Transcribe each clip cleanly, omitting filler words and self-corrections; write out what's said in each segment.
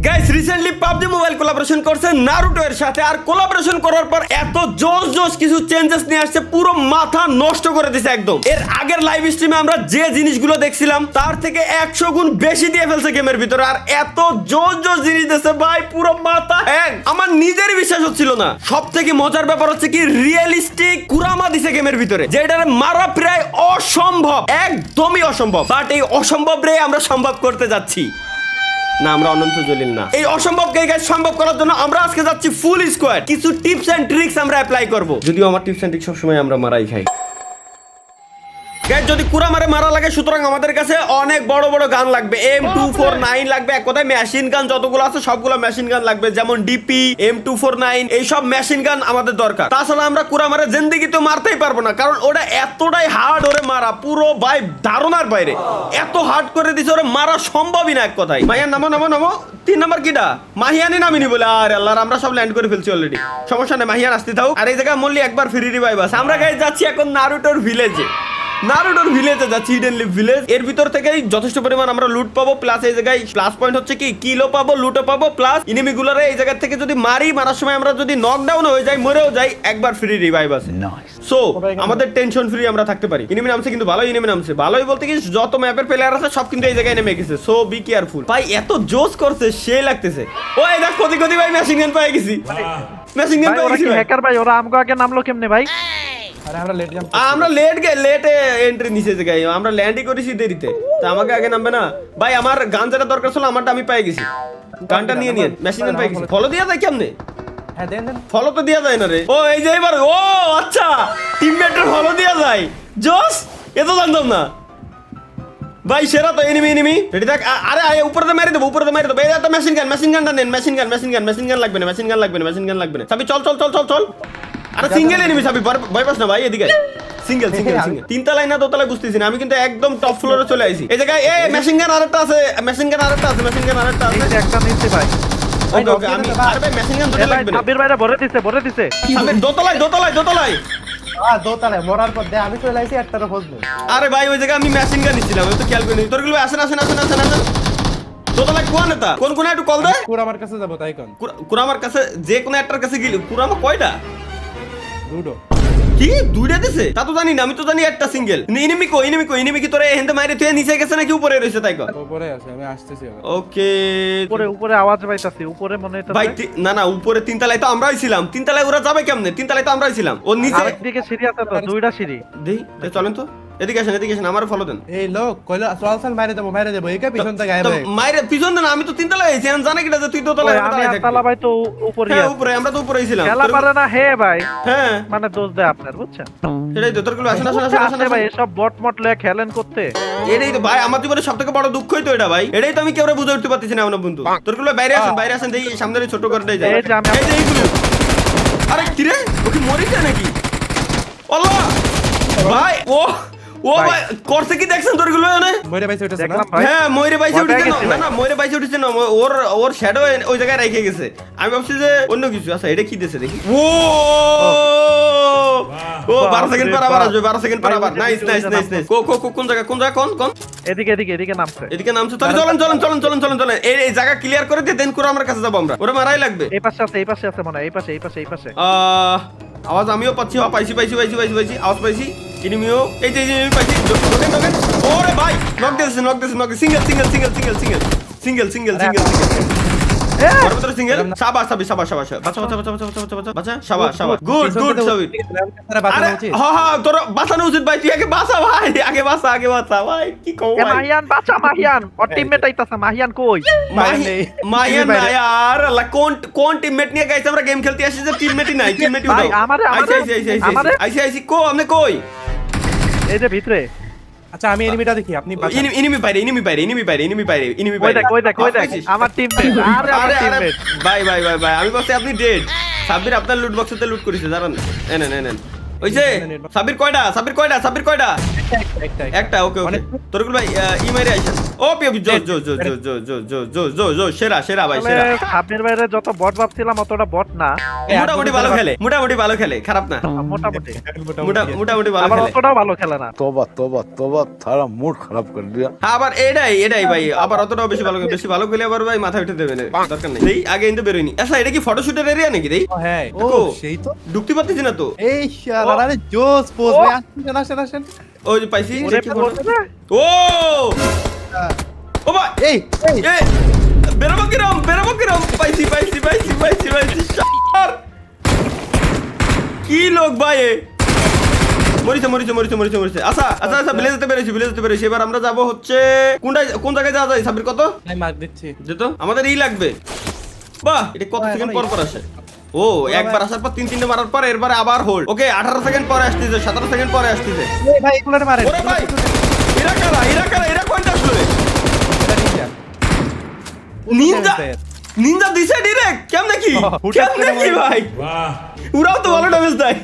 Guys recently PUBG mobile collaboration করছে Naruto এর সাথে, আর কোলাবোরেশন করার পর এত জোস কিছু চেঞ্জেস নিয়ে আসছে, পুরো মাথা নষ্ট করে দিছে একদম। এর আগের লাইভ স্ট্রিমে আমরা যে জিনিসগুলো দেখছিলাম তার থেকে 100 গুণ বেশি দিয়ে ফেলছে গেমের ভিতরে, আর এত জোস জিনিস দিয়েছে ভাই, পুরো মাথা হ্যাং। আমার নিজেরই বিশ্বাস হচ্ছিল না। সব থেকে মজার ব্যাপার হচ্ছে কি রিয়েলিস্টিক কুরামা দিছে গেমের ভিতরে, যেটারে মারা প্রায় অসম্ভব, একদমই অসম্ভব। বাট এই অসম্ভব রে আমরা সম্ভব করতে যাচ্ছি না, আমরা অনন্ত জলিল না। এই অসম্ভবকে গাইস সম্ভব করার জন্য আমরা আজকে যাচ্ছি ফুল স্কোয়াড। কিছু টিপস এন্ড ট্রিক্স আমরা অ্যাপ্লাই করব, যদিও আমার টিপস এন্ড ট্রিক্স সবসময় আমরা মারাই খাই। গাইস যদি কুরামারে মারা লাগে, সুতরাং আমাদের কাছে অনেক বড় বড় গান লাগবে। M249 লাগবে, এক কথায় মেশিন গান যতগুলো আছে সবগুলো মেশিন গান লাগবে, যেমন ডিপি, M249, এই সব মেশিন গান আমাদের দরকার। তাছাড়া আমরা কুরামারে জিন্দেগিতে মারতেই পারবো না, কারণ ওটা এতটাই হার্ড, ওরে মারা পুরো ভাই ধারণার বাইরে। এত হার্ড করে দিছে, ওরে মারা সম্ভবই না এক কথায়। মাহিয়ান নামো নামো নামো। 3 নাম্বার কিটা? মাহিয়ানই নামিনি বলে, আরে আল্লাহ, আমরা সব ল্যান্ড করে ফেলছি অলরেডি। সমস্যা নেই, মাহিয়ান আসতে থাকুক। আর এই জায়গায় মল্লি একবার ফ্রি রিভাইভ আছে। আমরা গাইস যাচ্ছি এখন নারুটোর ভিলেজে। নারুটোর ভিলেজে যাচ্ছি, হিডেন লিভ ভিলেজ। এর ভিতর থেকেই যথেষ্ট পরিমাণ আমরা লুট পাবো, প্লাস এই জায়গায় প্লাস পয়েন্ট হচ্ছে কি কিলো পাবো, লুটও পাবো, প্লাস এনিমি গুলারে এই জায়গা থেকে যদি মারার সময় আমরা যদি নকডাউন হয়ে যাই, মরেও যাই, একবার ফ্রি রিভাইভ আছে। সো আমাদের টেনশন ফ্রি আমরা থাকতে পারি। এনিমি নামছে কিন্তু ভালোই, এনিমি নামছে ভালোই বলতে কি যত ম্যাপের প্লেয়ার আছে সব কিন্তু এই জায়গায় নেমে গেছে। সো বি কেয়ারফুল ভাই, এত জোস করছে, সে লাগতেছে। ওই দেখ কদি ভাই মেশিন গান পেয়ে গেছি, মেশিন গান পেয়ে গেছি। হ্যাকার ভাই, ওরা আমগো আগে নামলো কেমনে ভাই? আমরা লেটে এন্ট্রি নিচে গাই, আমরা ল্যান্ডই করেছি দেরিতে, তো আমাকে আগে নামবে না ভাই। আমার গান যেটা দরকার ছিল আমারটা আমি পেয়ে গেছি, গানটা নিয়ে নিয়ে মেশিন গান পেয়ে গেছি। ফলো দিয়া যায় কেমনে? হ্যাঁ দেন দেন। ফলো তো দিয়া যায় না রে। ও এই যে এবার, ও আচ্ছা টিমমেটের ফলো দিয়া যায়, জোস, এ তো জানতাম না ভাই। সেরা তো। এনিমি রেডি থাক। আরে উপরে মেরে দেবো, উপরে মেরে দেবো। এই একটা মেশিন গানটা নেন, মেশিন গান লাগবে না, মেশিন গান লাগবে না। সাবি চল। আরে সিঙ্গেল এনিমি সাবি, ভয় পাস না ভাই, এদিকে সিঙ্গেল। তিন তলায় না দোতলায় বুঝতেছি না, আমি কিন্তু একদম টপ ফ্লোরে চলে আইছি। এই জায়গায় মেশিন গান আরেকটা আছে। একটা নিচে ভাই। ওকে আমি আরে ভাই মেশিন গান দুটো লাগবে না। সাবির ভাইরা ভরে দিছে। সাবি দোতলায়। দোতলায় মরার পর দে আমি চলে আইছি একটারও খোঁজ নেই। আরে ভাই ওই জায়গায় আমি মেশিন গান নিছিলাম, আমি তো খেয়াল করিনি। তোরগুলো আসেন। দোতলায় কোন এটা? কোন একটু কল দে। কুরামার কাছে যাব তাই কোন? কুরামার কাছে যে কোনো একটার কাছে গেলি। কুরামা কয়টা? দুটো। কি দুইটা দিছে? তা তো জানি না, আমি তো জানি একটা সিঙ্গেল। এনিমি কি তোরে এখানে মাইরে তুই নিচে গেছে নাকি উপরে রইছে তাই কর? উপরে আছে, আমি আসতেছি। ওকে উপরে আওয়াজ পাইতাছি, উপরে মনে হইতাছে ভাই। না উপরে 3 তলায় তো আমরাই ছিলাম। 3 তলায় ওরা যাবে কেমনে? 3 তলায় তো আমরাই ছিলাম। ও নিচে আরেকদিকে সিঁড়ি আছে তো, দুইটা সিঁড়ি। দেই চলেন তো, এদিকে আসেন, আমারও ফলো দেন। এই লোক কইলো চল মাইরে দেবো একে পিছন থেকে আইবে। মাইরে পিছন দেন, আমি তো 3 তলায় আইছি। আমি জানি কিনা যে তুই তো তলায় আমি আটতলা ভাই, তো উপরে হ্যাঁ আছে। উপরে, আমরা তো উপরেই ছিলাম। খেলা পারে না হে ভাই, হ্যাঁ মানে দোষ দেয় আপনার, বুঝছেন? সেটাই তো। তোরগুলো আসেন ভাই, এসব বট লয়ে খেলেন করতে। এটাই তো ভাই আমার জীবনে সবথেকে বড় দুঃখই তো এটা ভাই। এটাই তো আমি কেউ বুঝে উঠতে পারতেছি না আমার বন্ধু। তোরগুলো বাইরে আসেন, দেখি সামনে ছোট করতেই যায়। এই যে আমি এইগুলো। আরে কি রে, ও কি মরিছে নাকি? আল্লাহ ভাই, ও ভাই করছে কি দেখছেন তোরগুলো? মইরে পাইছে ওটা না? দেখলাম ভাই। হ্যাঁ ময়ূরে বাইসে উঠেছে না, ময়ূরে বাইসে উঠেছে না, ওর শ্যাডো ওই জায়গায় রেখে গেছে। আমি ভাবছি যে অন্য কিছু। আচ্ছা এটা কি দিয়েছে দেখি। ও 12 সেকেন্ড পর আবার আসবে, 12 সেকেন্ড পর আবার। নাইস। কোন জায়গা কোন এদিকে নামছে। এদিকে নামছে। তাহলে চলেন এই জায়গা ক্লিয়ার করে দিয়ে দেন করে আমার কাছে যাবো আমরা। ওরা মারাই লাগবে। এই পাশে আছে মনে হয়, এই পাশে। আওয়াজ আমিও পাচ্ছি। পাইছি আওয়াজ পাইছি। এনিমিও এই যে এনিমি পাইছি। ঢোকেন। ওরে ভাই নক দিয়েছে। সিঙ্গেল পরবর্তী সিঙ্গেল। শাবাশ। বাঁচা। গুড সাবির। আরে হ্যাঁ তোর বাঁচানো উচিত ভাই। তুই আগে বাঁচা ভাই, আগে বাঁচা ভাই। কি কও ভাই? মাহিয়ান ওর টিমমেট আইতাছে। মাহিয়ান কই? মাহিয়ান না यार, আল্লাহ কোন টিমমেট নিয়ে গাইছে? আমরা গেম খেলতে আসি যে টিমমেটই নাই। টিমমেটই ভাই আইসি কো আপনি কই? এই যে ভিতরে। আচ্ছা আমি এনিমিটা দেখি, আপনি এনিমি বাইরে। কই দেখ আমার টিমমেট। আরে টিমমেট ভাই আমি বলছি আপনি ডেড। সাবির আপনার লুট বক্সেতে লুট করেছে, জানেন? নেন ওইছে। সাবির কয়টা? একটা। ওকে তোরগুলো ভাই ই মাইরে আইছেন। ও পিওপি জো জো জো জো জো জো জো জো জো জো সেরা সেরা ভাই সেরা সামনের বাইরে যত বট ভাবছিলাম অতটা বট না, মোটামুটি ভালো খেলে খারাপ না মোটামুটি মোটামুটি ভালো আবার খেলে অতটাও ভালো খেলে না। तोबा तोबा तोबा थारा मूड खराब कर दिया। আবার এটাই ভাই আবার অতটাও বেশি ভালো খেলে আবার ভাই মাথা উঠে দেবে না দরকার নেই এই আগে কিন্তু বেরোয়নি। আচ্ছা এটা কি ফটোশুটের এরিয়া নাকি রে? হ্যাঁ ও দেখো, সেই তো ঢুকতে পারতেছি না তো। এই শালা আরে জোস পোজ ভাই আসেন আসেন ওই যে পাইছি ওরে দেখি photo। বলতে না? ও ও ভাই এই এই এ বেরোবো কিরম পাইছি শার। কি লোক ভাই এ? মরিছে আচ্ছা ব্লেজতে পেরেছি এবার আমরা যাব হচ্ছে কোন জায়গায় যাওয়া যায় সাবির কত আমি মার দিচ্ছি যেত আমাদের লাগবে বাহ এটা কত সেকেন্ড পর আসে ও একবার আসার পর তিনটে মারার পর এরপরে আবার হোল্ড ওকে 18 সেকেন্ড পরে আসতেছে 17 সেকেন্ড পরে আসতেছে এই ভাই এগুলোরে মারেন ওরে ভাই এরা কোনটা আসলো রে নিনজা দিছে ডাইরেক্ট কেমনে কি ভাই উড়াও তো ভালো ড্যামেজ দেয়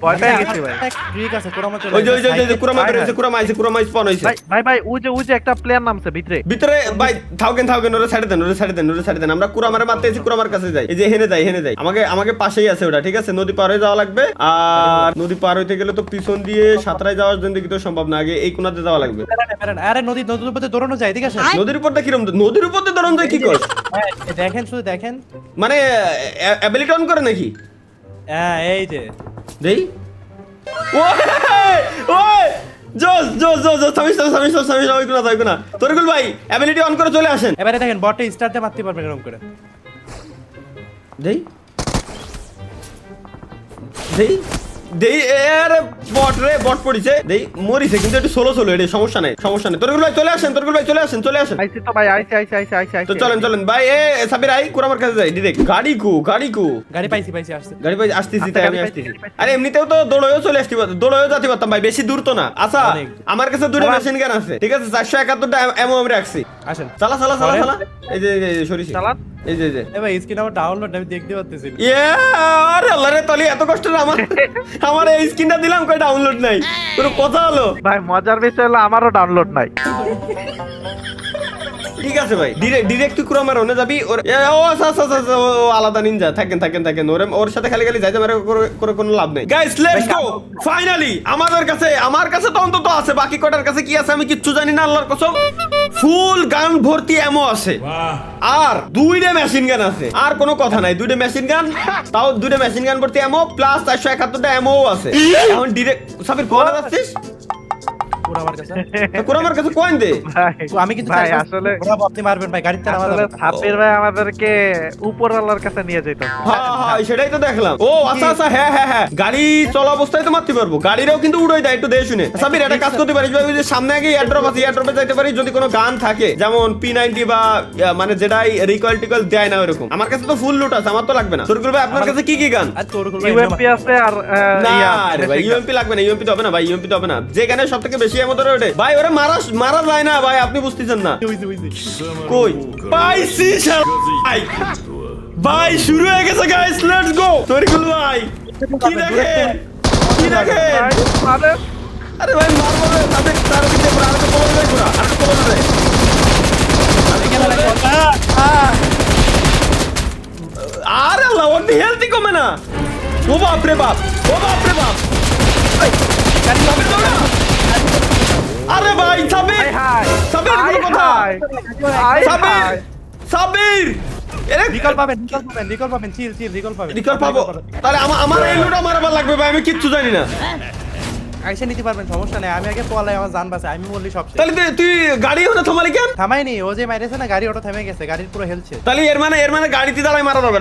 ভয় পেয়ে গেছি ভাই। ঠিক আছে কোরামা চলে ওই যে কুরামা স্পন হইছে ভাই ওই যে একটা প্লেয়ার নামছে ভিতরে ভাই থাকেন ওরে সাইডে দেন আমরা কুরামারে মারতে এসে কুরামার কাছে যাই এই যে হেনে যাই আমাকে পাশেই আছে ওটা ঠিক আছে নদী পার হয়ে যাওয়া লাগবে আর নদী পার হইতে গেলে তো পিছন দিয়ে সাঁতরায় যাওয়ার জন্য কি তো সম্ভব না আগে এই কোণাতে যাওয়া লাগবে আরে নদীর উপরে দৌড়ানো যায় ঠিক আছে নদীর উপর কিরম নদীর উপর দিয়ে দরন যায় কি কর দেখেন শুধু দেখেন মানে অ্যাবিলিটি অন করে নাকি হ্যাঁ এই যে দেই ওই জোস সামি ওই কোনা তরিকুল ভাই অ্যাবিলিটি অন করে চলে আসেন এবারে দেখেন বটে স্টার্টে মারতে পারবেন এরকম করে দেই আরে বট পড়িছে দেই মরিছে কিন্তু একটু সোলো এটা সমস্যা নাই তরিকুল ভাই চলে আসেন আইছি তো ভাই আইছি তো চলেন ভাই সাবির আই কুরামার কাছে যাই ডিরেক্ট গাড়ি কু গাড়ি পাইছি আসছে গাড়ি ভাই আসতেছি তাই আমি আসতেছি আরে এমনিতেও তো দৌড়েও চলে আসতে পারতাম দৌড়েও যেতে পারতাম ভাই বেশি দূর তো না আচ্ছা আমার কাছে দুটো মেশিন গান আছে ঠিক আছে 471টা এমও আমি রাখছি আসেন চালা এই যে সরিছি চালান এই যে এ ভাই স্ক্রিন আমার ডাউনলোড আমি দেখতে পাচ্ছি আরে আল্লাহ রে তলি এত কষ্ট না আমার এই স্ক্রিনটা দিলাম কই ডাউনলোড নাই পুরো কথা হলো ভাই মজার বিষয় হলো আমারও ডাউনলোড নাই। ঠিক আছে ভাই ডিরেক্ট তুই কুরামার ওনে যাবি ও আচ্ছা ও আলাদা নিনজা থাকেন ওর সাথে খালি যাইতে মারে করে কোনো লাভ নেই গাইস লেটস গো ফাইনালি আমার কাছে তো অন্তত আছে বাকি কটার কাছে কি আছে আমি কিচ্ছু জানি না আল্লাহর কসম ফুল গান ভর্তি এমো আছে আর দুইটা মেশিন গান আছে আর কোনো কথা নাই দুইটা মেশিন গান তাও দুইটা মেশিন গান ভর্তি এমো প্লাস 471টা এমও আছে এখন ডিরেক্ট সাবির কোন যাচ্ছিস কুরামার কাছে কয়েন দে আমি কিন্তু ভাই আসলে আপনি মারবেন ভাই গাড়িতে আসলে সাব্বির ভাই আমাদেরকে উপরওয়ালার কাছে নিয়ে যেত। হ্যাঁ সেটাই তো দেখলাম ও আচ্ছা হ্যাঁ গাড়ি চলা অবস্থায় তো মারতে পারবো গাড়িরও কিন্তু উড়াই দেয় একটু দেখে শুনে সাবির একটা কাজ করতে পারিস ভাই ওই যে সামনে আগে এয়ারড্রপ আছে এয়ারড্রপে যাইতে পারি যদি কোনো গান থাকে যেমন P90 বা মানে যেটাই রিকয়েল টিকল দেয় না এরকম আমার কাছে তো ফুল লুট আছে আমার তো লাগবে না সরকুল ভাই আপনার কাছে কি গান আর তোর ইউএমপি আছে আর না রে ভাই ইউএমপি লাগবে না ইউএমপি তো হবে না ভাই ইউএমপি তো হবে না যেখানে সবথেকে বেশি এমন ধরে ওঠে ভাই ওরে মারা যায় না ভাই আপনি বুঝতেছেন না কই পাইছি ভাই শুরু হয়ে গেছে গাইস লেটস গো তরিকুল ভাই কি দেখে আরে ভাই মারবো রে তাদের তার দিকে পুরো আর তো বলে যায় পুরো আর তো বলে যায় আরে আল্লাহ ওর হেলথই কমে না ও বাপ রে বাপ আরে ভাই সাবির কোনো কথা সাবির এরে রিকল পাবেন চিল রিকল পাবেন রিকল পাবো তাহলে আমার এই লুটা মারবার লাগবে ভাই আমি কিচ্ছু জানি না আইসা নিতে পারবেন সমস্যা নাই আমি আগে পলাই আমার জান বাঁচে আমি বললি সব শেষ তাহলে তুই গাড়ি ওখানে থামালি কেন থামাইনি ও যে মাইরেছে না গাড়ি ওটা থেমে গেছে গাড়ির পুরো হেলছে তাহলে এর মানে গাড়িতে দাঁড়াই মারা যাবে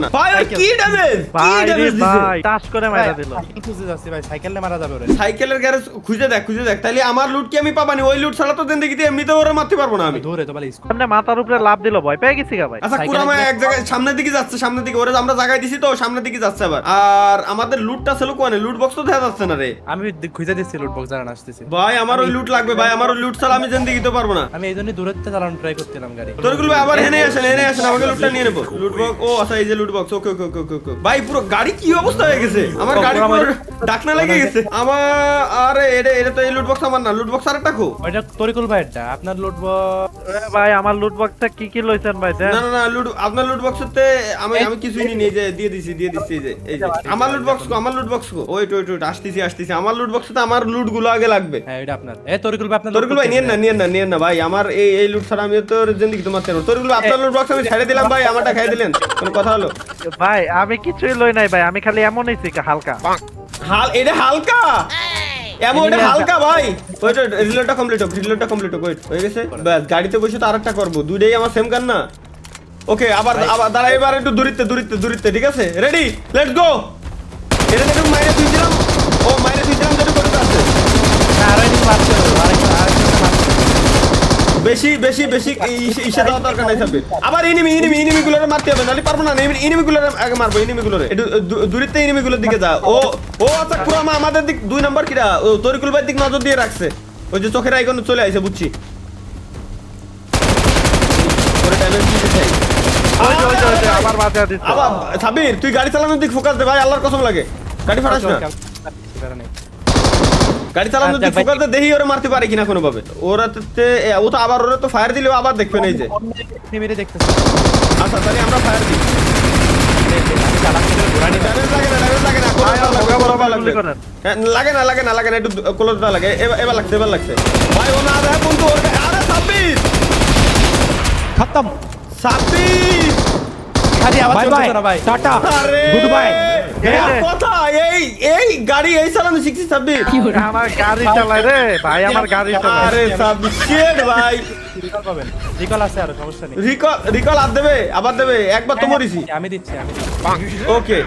না ভাই ওর কি ড্যামেজ ভাই টাচ করে মারা দিল। খুঁজে যাচ্ছি ভাই সাইকেলে মারা যাবে ওরে সাইকেলের গ্যারেজ খুঁজে দেখ তাহলে আমার লুট কি আমি পাবানি ওই লুট ছাড়া তো জিন্দেগিতে এমনিতে ওরা মারতে পারবো না আমি দূরে তো বলে স্কুল সামনে মাথার উপরে লাভ দিল ভয় পেয়ে গেছি গা ভাই। আচ্ছা কুরামা এক জায়গায় সামনের দিকে যাচ্ছে ওরা আমরা জায়গায় দিছি তো সামনের দিকে যাচ্ছে আবার আর আমাদের লুটটা ছিল কোনে লুট বক্স তো দেখা যাচ্ছে না রে আমি খুঁজে দিচ্ছি লুট বক্স জানান আসতেছি ভাই আমার ওই লুট লাগবে ভাই, আমার ওই লুট ছাড়া আমি জিন্দেগি দিতে পারবো না। আমি এই জন্যই দূরত্বে চালানো ট্রাই করছিলাম গাড়ি। তোরগুলো ভাই আবার হেনে আসেন আমাকে লুটটা নিয়ে নেবো। লুট বক্স, ও আচ্ছা এই যে লুট বক্স, ওকে ওকে ওকে ওকে। ভাই পুরো গাড়ি কি অবস্থা হয়ে গেছে, আমার গাড়ি পুরো ডাকনা লেগে গেছে আমার। আরে এটা তো এই লুট বক্স আমার না, লুট বক্স আরেকটা খো। ওইটা তরিকুল ভাইয়েরটা, আপনার লুট বক্স। ভাই আমার লুট বক্সটা কি লইছেন ভাই দেন? না না না লুট, আপনার লুট বক্সতে আমি কিছুই নিই, এই যে দিয়ে দিছি এই যে আমার লুট বক্স কো, আমার লুট বক্স কো। ওয়েট আসতেছি আমার লুট বক্সতে আমার লুট গুলো আগে লাগবে। হ্যাঁ এটা আপনার। তরিকুল ভাই আপনার তোরগুলো ভাই নিয়েন না ভাই, আমার এই লুট ছাড়া আমি তো জিন্দেগি তোমার তেরো। তোরগুলো আপনার লুট বক্স আমি ছেড়ে দিলাম ভাই, আমারটা খাই দিলেন, কোন কথা হলো? ভাই আমি কিছুই লই নাই ভাই, আমি খালি এমন হইছি হালকা। এটা হালকা এমন, এটা হালকা ভাই। ওইটা রিলোডটা কমপ্লিট হোক, ওয়েট হয়ে গেছে। ব্যাস গাড়িতে বসে তো আরেকটা করব, দুইটাই আমার সেম গান না। ওকে আবার দাঁড়া, এবার একটু দূরিতে ঠিক আছে, রেডি লেটস গো। এটা দেখুন মাইরে দিয়েছিলাম, ও মাইরে দিয়েছিলাম যেটা করতে আছে। বেশি ইসে দেওয়া দরকার নাই সাব্বির। আবার এনিমি গুলোরে মারতে হবে, নালে পারবো না। এনিমি গুলোরে আগে মারবো, এনিমি গুলোরে একটু দূরিতে এনিমি গুলোর দিকে যা। ও আচ্ছা পুরামা আমাদের দিক 2 নাম্বার কিরা, ও তরিকুল ভাইয়ের দিক নজর দিয়ে রাখছে। ওই যে চোখের আইকন চলে আইছে, বুঝছি। ওরে ড্যামেজ দিতে চাই। ওই আবার বাজে দিছে। আবার সাব্বির তুই গাড়ি চালানোর দিক ফোকাস দে ভাই, আল্লাহর কসম লাগে। গাড়ি ফাটাস না, গাড়ি চালানোর দিক ফোকাস দে, দেখি ওরে মারতে পারে কিনা কোনো ভাবে। ও তো আবার ওরে তো ফায়ার দিলেও আবার দেখবে না, এই যে মেরে দেখতেছি। আচ্ছা তাহলে আমরা ফায়ার দিই। লাগে না একটু ক্লোজটা লাগে। এবার লাগছে ভাই, ও না দেখ বন্ধু। আরে সাব্বির খতম। সাব্বির খালি আওয়াজ চলছে না ভাই। টাটা আরে গুড বাই। কথা এই গাড়ি এই চালানো শিখছিস সাব্বির? আমার গাড়ি চালাই রে ভাই, আমার গাড়ি চালাই। আরে সাব্বির শেড ভাই, রিকল পাবেন, রিকল আছে আর সমস্যা নেই। রিকল আবার দেবে একবার তো মরিছি। আমি দিচ্ছি। ওকে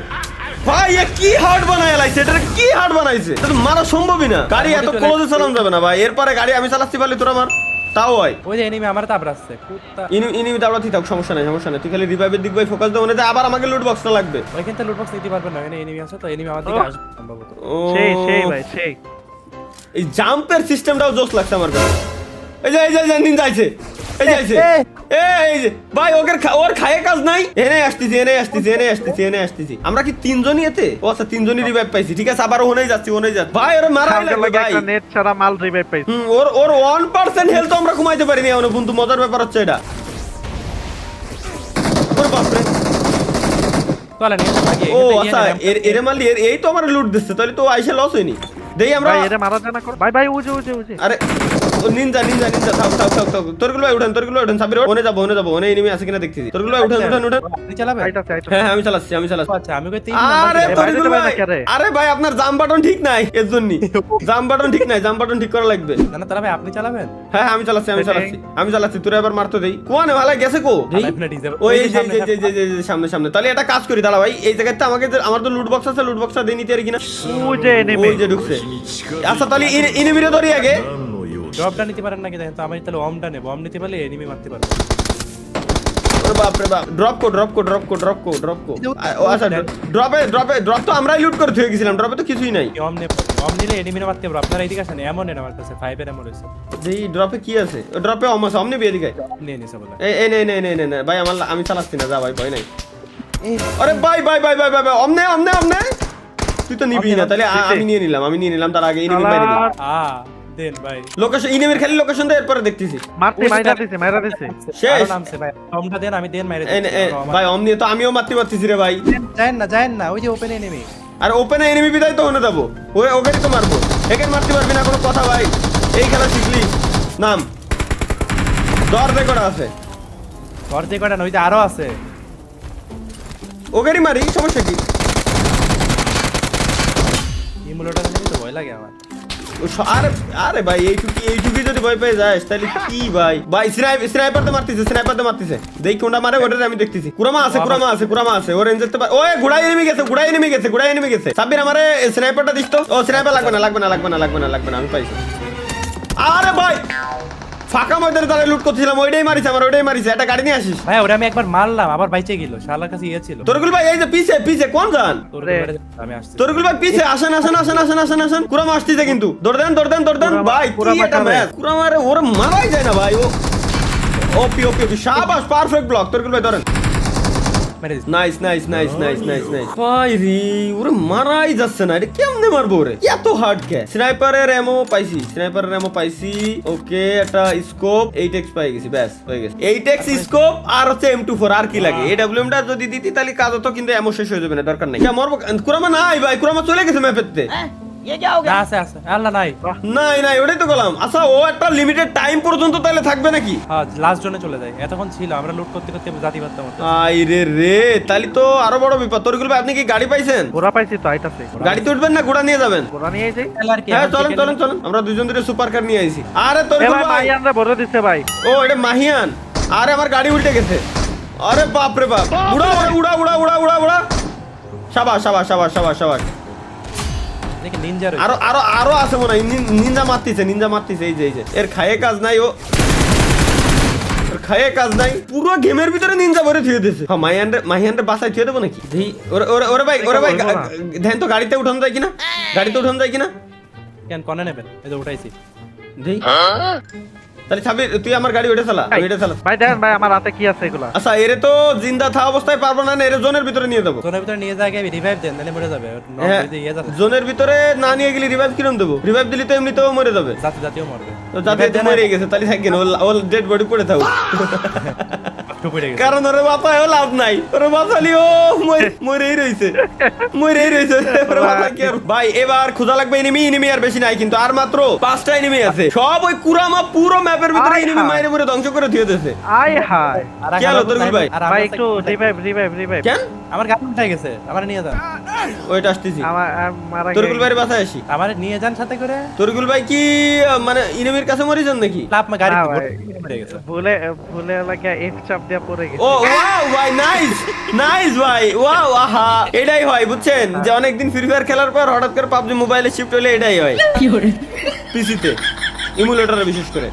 ভাই এ কি হার্ড বানায় লাইছে, এটা কি হার্ড বানাইছে, এটা তো মারা সম্ভবই না। গাড়ি এত ক্লোজে চালানো যাবে না ভাই। এরপরে গাড়ি আমি চালাচ্ছি পারলে তোরা মার, তাও হয়। ওই যে এনিমি আমার তাবরা আছে কুত্তা। ইনিমি দাঁড়াতে থাক, সমস্যা নাই। তুই খালি রিভাইভের দিক ভাই ফোকাস দে, ওনে আবার আমাকে লুট বক্সটা লাগবে। ওইখান থেকে লুট বক্স নিতে পারবেন না, এখানে এনিমি আছে তো এনিমি আমার দিকে আসবে সম্ভবত। সেই ভাই সেই। এই জাম্পের সিস্টেমটাও জোস লাগছে আমার কাছে। এই যে নিন যাইছে, এই যে ভাই ওর খায়ে কাজ নাই। এনে আসতেছি। আমরা কি তিনজনই এতে? ও আচ্ছা তিনজনই রিভাইভ পাইছি, ঠিক আছে। আবার ওনেই যাচ্ছি ভাই, ওরে মারাই লাগবে ভাই। একটা নেট ছাড়া মাল রিভাইভ পাইছি। ওর 1% হেলথ আমরা কমাইতে পারিনি এখনো বন্ধু, মজার ব্যাপার হচ্ছে এটা। ওরে বাপরে, চলে নিয়ে ভাগিয়ে। ও আচ্ছা এরে মারলি, এই তো আমার লুট দিচ্ছে, তাহলে তো আইসা লস হয়নি। দেই আমরা ভাই এরে মারা জানা কর ভাই উজে। আরে ও নিনজা থাক। তোরগুলো উঠান সাবির, ওনে যাবো ওনে এনিমি আছে কিনা দেখতেছি। তোরগুলো উঠান। আপনি চালাবেন? হ্যাঁ আমি চালাচ্ছি। আচ্ছা আমি কই 3 আরে নাম্বার। তোরগুলো ভাই, আরে ভাই আপনার জাম বাটন ঠিক নাই, এর জন্য জাম বাটন ঠিক করা লাগবে। না তাহলে ভাই আপনি চালাবেন? হ্যাঁ আমি চালাচ্ছি। তোরা এবার মারতো দেই। কোনে ভালো গেছে কো? ওই যে সামনে। তাহলে এটা কাজ করি, দাঁড়া ভাই। এই জায়গাতে আমার তো লুট বক্স আছে, লুট বক্সটা দিয়ে নিতে আর কিনা। ওই যে ঢুকছে। আচ্ছা তাহলে ইনিমিরে ধরি আগে। ড্রপটা নিতে পারেন নাকি দেখেন তো। আমি তাহলে অমটা নেব, অম নিতে পারলে এনিমি মারতে পারবো। ওরে বাপ রে বাপ, ড্রপ কো। ও আচ্ছা ড্রপ তো আমরাই লুট করে থুয়ে গেছিলাম, ড্রপে তো কিছুই নাই। অম নেব, অম নিলে এনিমি মারতে পারবো। আপনারা এইদিকে আসেন, এমন এর আমার কাছে 5 এর এমন আছে। এই ড্রপে কি আছে? ড্রপে অমনি এদিকে নিয়ে নিছে বলে। এই নে ভাই, আমি চালাচ্ছি না, যা ভাই ভয় নাই। আরে ভাই অমনে তুই তো নিবি না, তাহলে আমি নিয়ে নিলাম। তার আগে এনিমি মেরে দিলাম। দেন ভাই লোকেশন, ইনিমির খালি লোকেশন দে, এরপরে দেখতেছি। মাইরা দিছে শেষ নামছে ভাই। অমটা দেন, আমি দেন মাইরে ভাই অমনি তো আমিও মারতে পারতেছি রে ভাই। যায়েন না ওই যে ওপেন এনিমি। আর ওপেনে এনিমি বিদায় তো হনে যাবো, ওকেই তো মারবো। একে মারতে পারবি না, কোনো কথা ভাই। এই খেলা শিখলি নাম দর দে করা আছে, ঘর যে কটা ওই যে আরো আছে। ওকেরই মারি, সমস্যা কি? ইমুলেটর নিয়ে তো ভয় লাগে আমার। আরে ভাই এইটুকি যদি ভয় পেয়ে যাস তাহলে কি ভাই। স্নাইপার তো মারতেছে। দেখি কোনটা মারে, ওটা আমি দেখতেছি। কুরামা আছে। ওর রেঞ্জ দেখতে পাই। ওই ঘোড়ায় এনিমি গেছে। সাব্বির আমারে স্নাইপারটা দিস তো। ও স্নাইপার লাগবে না, আমি পাইছি। আরে ভাই ফাঁকা ময়দানে দাঁড়ায় লুট করছিলাম, ওইটাই মারিছে আমার, ওইটাই মারিছে। একটা গাড়ি নিয়ে আসিস। ভাই ওটা আমি একবার মারলাম আবার বাইচে গেল, শালার কাছে ইয়ে ছিল। তরকুল ভাই এই যে পিছে পিছে কোন যান? আমি আসছি। তরকুল ভাই পিছে আসেন আসেন আসেন আসেন আসেন আসেন। কুরামা আসতেছে কিন্তু, দৌড় দেন দৌড় দেন দৌড় দেন। ভাই কি এটা ম্যাচ? কুরামারে ওরে মারাই যায় না ভাই। ও ওপি ওপি ওপি, শাবাশ, পারফেক্ট ব্লক। তরকুল ভাই ধরেন। মেরে দিছি। Nice nice nice nice nice nice. ভাই রে ওরে মারাই যাচ্ছে না, এটা কেমনে মারবো ওরে? এত হার্ড কে? স্নাইপারের এমো পাইছি, স্নাইপারের এমো পাইছি। ওকে, একটা স্কোপ 8x পাই গেছি, ব্যাস হয়ে গেছে। 8x স্কোপ আর হচ্ছে M24, আর কি লাগে? AWM টা যদি দিতি তাহলে কাজ হতো, কিন্তু এমো শেষ হয়ে যাবে না, দরকার নাই। মরবো। কুরামা নাই ভাই, কুরামা চলে গেছে ম্যাপেতে। না, আছে আছে, আল্লাহ নাই। নাই নাই, ওটাই তো গেলাম। আচ্ছা, ও একটা লিমিটেড টাইম পর্যন্ত তাহলে থাকবে নাকি? হ্যাঁ, লাস্ট জোনে চলে যায়। এতক্ষণ ছিল, আমরা লুট করতে করতে জাতি পারতাম। আই রে রে, তাহলে তো আরো বড় বিপদ। তরিকুল ভাই আপনি কি গাড়ি পাইছেন? ঘোড়া পাইছি তো, আইতাছে। গাড়িতে উঠবেন না ঘোড়া নিয়ে যাবেন? ঘোড়া নিয়ে যাই। হ্যাঁ চলেন চলেন চলেন, আমরা দুজন ধরে সুপার কার নিয়ে আইছি। আরে এ তরিকুল ভাই ভাই, মাইয়ানরা ভরে দিচ্ছে ভাই। ও এটা মাহিয়ান। আরে আমার গাড়ি উল্টে গেছে। আরে বাপ রে বাপ, উড়া উড়া উড়া উড়া উড়া উড়া উড়া। শাবাশ শাবাশ শাবাশ শাবাশ শাবাশ। দেখি নিনজা রয়েছে। আরো আরো আরো আছে মনে হয়। নিনজা মারতিছে, নিনজা মারতিছে। এই যে এই যে, এর খায়ে কাজ নাই, ও এর খায়ে কাজ নাই। পুরো গেমের ভিতরে নিনজা ভরে থুয়ে দিয়েছে। হ্যাঁ, মাহিয়ানরে বাসায় থুয়ে দেবো নাকি? ওরে ওরে ওরে ভাই, ওরে ভাই, ধ্যান তো গাড়িতে উঠানো যায় কিনা? গাড়িতে উঠানো যায় কিনা? কেন কোনে নেবেন? এই যে উঠাইছি। দেই তাহলে সাবির, তুই আমার গাড়ি ওইটা চালা, ওইটা চালা। ভাই দেখেন ভাই আমার হাতে কি আছে এগুলা। আচ্ছা, এরে তো জিন্দা থাকা অবস্থায় পারবো না, এর জোনের ভিতরে নিয়ে দেবো। জোনের ভিতরে নিয়ে যায় আগে রিভাইভ দেন, নাহলে মরে যাবে। হ্যাঁ, ইয়ে যাচ্ছে, জোনের ভিতরে না নিয়ে গেলে রিভাইভ কিরম দেবো? রিভাইভ দিলে তো এমনিতেও মরে যাবে। জাতি জাতিও মরবে। তো যাতে তো মরে গেছে, তাহলে থাকেন, ও ডেড বডি পড়ে থাকো। একটু পড়ে গেছে। কারণ ওরে বাঁচায় লাভ নাই, ওরে বাঁচালি ও মরেই রইছে, মরেই রইছে। ওরে বাঁচায় কি আর? ভাই এবার খোঁজা লাগবে এনিমি। এনিমি আর বেশি নাই কিন্তু, আর মাত্র 5টা এনিমি আছে। সব ওই কুরামা পুরো ম্যাপের ভিতরে এনিমি মাইরে মরে ধ্বংস করে দিয়ে দিয়েছে। আই হাই আর কি হলো তরকুল ভাই? আর ভাই আমরা একটু রিভাইভ। কেন? আমার গাড়ি উঠে গেছে, আমার নিয়ে যান। ওইটা আসতেছি। আমার মারা তরকুল ভাইয়ের বাসায় আসি। আমার নিয়ে যান সাথে করে। তরকুল ভাই কি মানে এনিমির কাছে মরেছেন নাকি? লাভ মা গাড়ি না তো ভাই, মরে গেছে। ভুলে লাগা এফ চাপ দিয়া পড়ে গেছে। ও ওয়াও ভাই, নাইস নাইস ভাই, ওয়াও। আহা, এটাই হয় বুঝছেন, যে অনেকদিন ফ্রি ফায়ার খেলার পর হঠাৎ করে পাবজি মোবাইলে শিফট হলে এটাই হয়। পিসিতে ইমুলেটরে বিশেষ করে।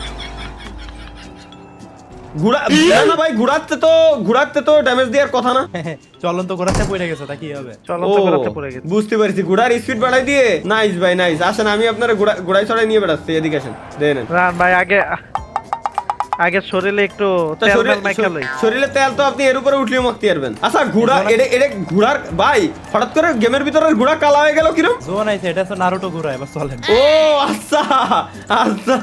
না ভাই, ঘুরাতে তো ড্যামেজ দেওয়ার কথা না। চলন্ত ঘোড়াতে পড়ে গেছে, তা কি হবে? চলো ও তো করাতে পড়ে গেছে। বুঝতে পারছি, ঘোড়ার স্পিড বাড়াই দিয়ে। নাইস ভাই নাইস। আসেন, আমি আপনার ঘোড়ায় চড়াই নিয়ে বেড়াচ্ছি, এদিকে আসেন। দেন রান ভাই আগে শরীরে একটু তেল মাইখা লই। শরীরে তেল তো আপনি এর উপরে উঠলেও মাখতে পারবেন। আচ্ছা, ঘোড়া এটা ঘোড়ার ভাই, হঠাৎ করে গেমের ভিতরে ঘোড়া কালা হয়ে গেল কিরম? জোন আইছে, এটা তো নারুটো ঘোড়া, এবার চলেন। ও আচ্ছা আচ্ছা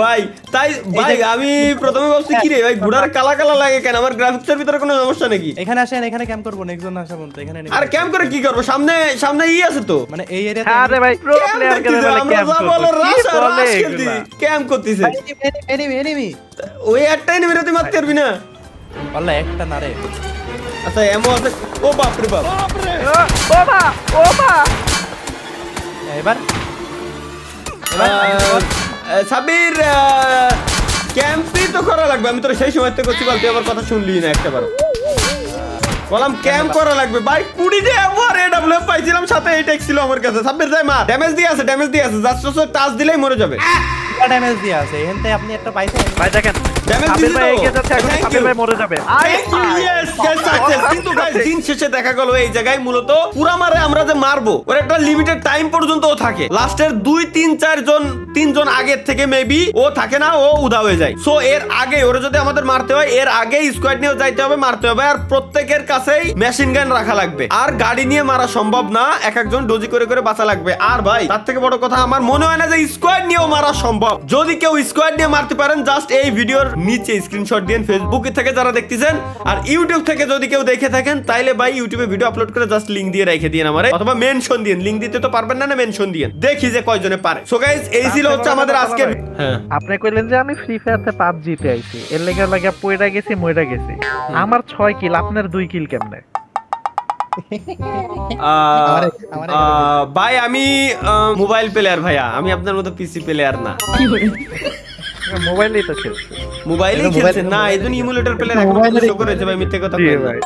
ভাই, তাই ভাই আমি প্রথমে ভাবছি কি রে ভাই, ঘোড়ার কালা কালা লাগে কেন? আমার গ্রাফিক্সের ভিতরে কোনো সমস্যা নাকি? এখানে আসেন, এখানে ক্যাম্প করব, নেক্সট জোন আসা বলতে এখানে আর ক্যাম্প করে কি করব? সামনে ই আছে তো। মানে এই এরিয়াতে আরে ভাই প্রো প্লেয়ার কে বলে ক্যাম্প করতেছে। এনিমি ওই একটা এনিমি তুই মারতে পারবি না? আল্লাহ, একটা না রে। আচ্ছা, এমন আছে। ও বাপ রে বাপ, ওবা এবার সাবির, ক্যাম্পই তো করা লাগবে। আমি তোর সেই সময় থেকে করছি, বল তুই আমার কথা শুনলি না একটাবার। বললাম ক্যাম্প করা লাগবে ভাই। 20 টা এবার এডব্লিউ পাইছিলাম, সাথে 8x ছিল আমার কাছে। সাবির যাই মা, ড্যামেজ দিয়ে আছে জাস্ট টাচ দিলেই মরে যাবে। ড্যামেজ দিয়া আছে এখানতে, আপনি একটা পাইছেন। ভাই দেখেন ড্যামেজ সাবির দিছি ভাই তো। এগিয়ে যাচ্ছে, এখন Thank সাবির you. ভাই মরে যাবে। Thank you, yes, guys, success. কিন্তু guys, দিন শেষে দেখা গেল এই জায়গায় মূলত পুরা মারে আমরা যে মারবো, ওর একটা লিমিটেড টাইম পর্যন্ত ও থাকে। লাস্টের 2-3 জন আগের থেকে মেবি ও থাকে না, ও উদা হয়ে যায়। সো এর আগে ওরে যদি আমাদের মারতে হয়, এর আগে স্কোয়াড নিয়ে যাইতে হবে, মারতে হবে। আর প্রত্যেকের কাছেই মেশিন গান রাখা লাগবে। আর গাড়ি নিয়ে মারা সম্ভব না, এক একজন ডোজি করে করে বাঁচা লাগবে। আর ভাই তার থেকে বড় কথা, আমার মনে হয় না যে স্কোয়াড নিয়েও মারা সম্ভব। যদি কেউ স্কোয়াড নিয়ে মারতে পারেন, জাস্ট এই ভিডিওর নিচে স্ক্রিনশট দিন, ফেসবুক থেকে যারা দেখতেছেন। আর ইউটিউব থেকে যদি কেউ দেখে থাকেন, তাইলে ভাই ইউটিউবে ভিডিও আপলোড করে জাস্ট লিংক দিয়ে রেখে দিন আমারে, অথবা মেনশন দিন। লিংক দিতে তো পারবেন না, মেনশন দিন, দেখি যে কয়জনে পারে। সো গাইস, এই ছিল হচ্ছে আমাদের আজকের। হ্যাঁ, আপনি কইলেন যে আমি ফ্রি ফায়ার তে পাবজি তে আইছি, এর লাগা পয়রা গেছি, মইরা গেছি। আমার 6 কিল, আপনার 2 কিল কেমনে? ভাই আমি মোবাইল প্লেয়ার ভাইয়া, আমি আপনার মতো পিসি প্লেয়ার না। মোবাইলেই তো খেলছি। মোবাইলেই খেলছেন না, এই জন্য ইমুলেটর প্লেয়ার এখন শো করেছে ভাই, মিথ্যে কথা জি বলবেন না। ভাই।